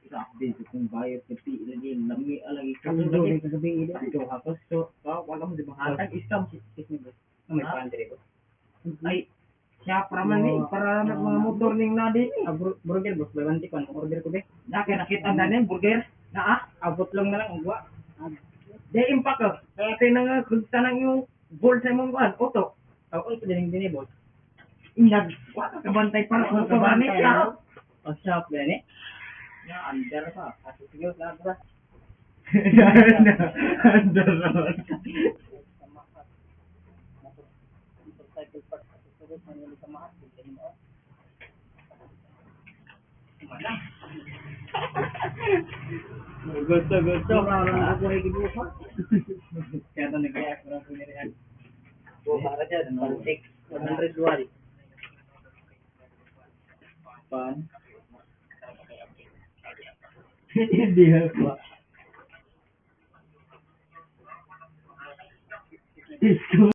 Sabi ko kung bayad kasi lagi lami lagi Ang kaso dami lagi kagabi ida. ito hapos so wala mo di ba hatag iskam May pandre ko. ay siya para man ni para na mga motor ning nadi Burger boss, by one tikon. Order ko be. nakita na ni burger na Abot lang na lang ugwa. de impact ko kaya tinang kunta nang yung bolt sa mong kuan auto Ako ito din boss. inag wala ka bantay para sa motor ni siya O shop ba ni? Ya under pa. Kasi sige na bra. Under Motorcycle part sa susunod na nila kamahat. Hindi mo. gusto Ako ay gibuha. Kaya ito nag-kaya ko ng pinirihan. Buha ka dyan. 100 wal. Pan. hindi ha Isko